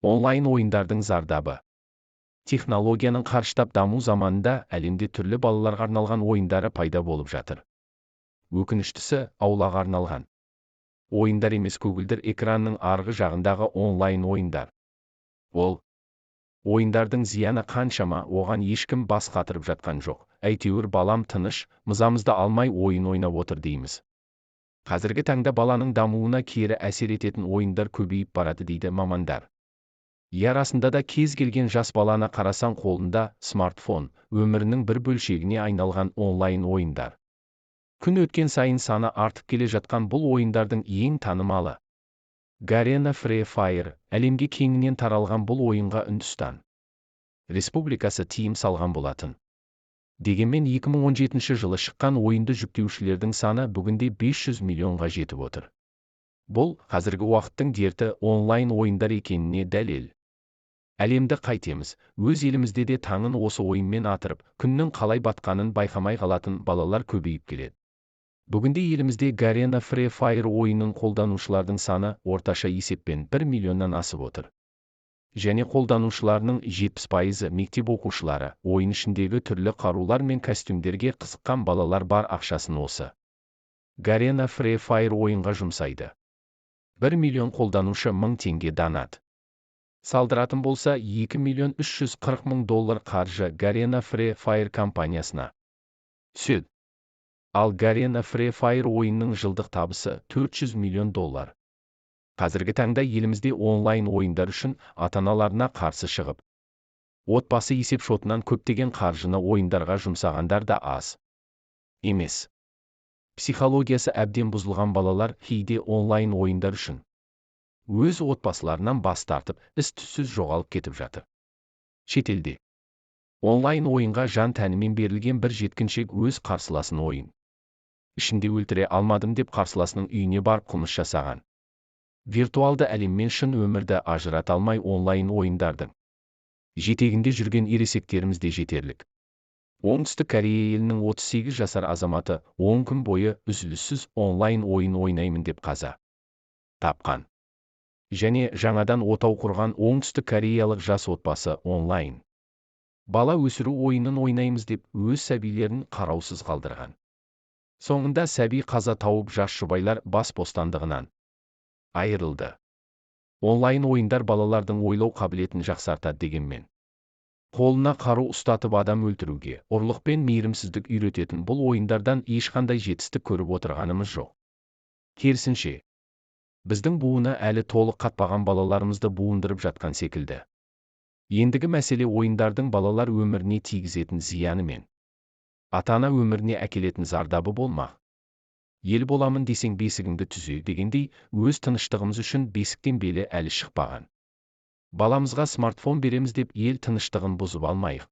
Онлайн ойындардың зардабы. Технологияның қарыштап даму заманында әлемде түрлі балаларға арналған ойындары пайда болып жатыр. Өкініштісі, аулаға арналған ойындар емес, көгілдір экранның арғы жағындағы онлайн ойындар. Ол ойындардың зияны қаншама, оған ешкім бас қатырып жатқан жоқ. Әйтеуір балам тыныш, мазамызды алмай ойын ойнап отыр дейміз. Қазіргі таңда баланың дамуына кері әсер ететін ойындар көбейіп барады дейді мамандар. Арасында да кез келген жас баланы қарасаң қолында смартфон, өмірінің бір бөлшегіне айналған онлайн ойындар. Күн өткен сайын саны артып келе жатқан бұл ойындардың ең танымалы Garena Free Fire, әлемге кеңінен таралған бұл ойынға Үндістан Республикасы тыйым салған болатын. Дегенмен 2017 жылы шыққан ойынды жүктеушілердің саны бүгінде 500 миллионға жетіп отыр. Бұл қазіргі уақыттың дерті онлайн ойындар екеніне дәлел. Әлемді қайтеміз, өз елімізде де таңын осы ойынмен атырып, күннің қалай батқанын байқамай қалатын балалар көбейіп келеді. Бүгінде елімізде Garena Free Fire ойынын қолданушылардың саны орташа есеппен 1 миллионнан асып отыр. Және қолданушыларының 70% мектеп оқушылары, ойын ішіндегі түрлі қарулар мен костюмдерге қызыққан балалар бар, ақшасын осы Garena Free Fire ойынға жұмсайды. 1 миллион қолданушы 1000 теңге донат салдыратын болса, 2 миллион 340 мың доллар қаржы Garena Free Fire компаниясына түседі. Ал Garena Free Fire ойынның жылдық табысы 400 миллион доллар. Қазіргі таңда елімізде онлайн ойындар үшін ата-аналарына қарсы шығып, отбасы есеп шотынан көптеген қаржыны ойындарға жұмсағандар да аз емес. Психологиясы әбден бұзылған балалар кейде онлайн ойындар үшін өз отбасыларынан бас тартып, із-түзсіз жоғалып кетіп жатыр. Шетелде онлайн ойынға жан тәнімен берілген бір жеткіншек өз қарсыласын ойын ішінде өлтіре алмадым деп қарсыласының үйіне барып қылмыс жасаған. Виртуалды әлеммен шын өмірді ажырата алмай онлайн ойындардың жетегінде жүрген ересектеріміз де жетерлік. Оңтүстік Корея елінің 38 жасар азаматы 10 күн бойы үзіліссіз онлайн ойын ойнаймын деп қаза тапқан. Және жаңадан отау құрған оңтүстік кореялық жас отбасы онлайн бала өсіру ойынын ойнаймыз деп өз сәбилерін қараусыз қалдырған. Соңында сәби қаза тауып, жас жұбайлар бас бостандығынан айырылды. Онлайн ойындар балалардың ойлау қабілетін жақсартады дегенмен, қолына қару ұстатып адам өлтіруге, ұрлық пен мейірімсіздік үйрететін бұл ойындардан ешқандай жетістік көріп отырғанымыз жоқ. Керісінше, біздің буыны әлі толық қатпаған балаларымызды буындырып жатқан секілді. Ендігі мәселе ойындардың балалар өміріне тигізетін зияны мен ата-ана өміріне әкелетін зардабы болмақ. Ел боламын десең бесігіңді түзе дегендей, өз тыныштығымыз үшін бесіктен белі әлі шықпаған баламызға смартфон береміз деп ел тыныштығын бұзып алмайық.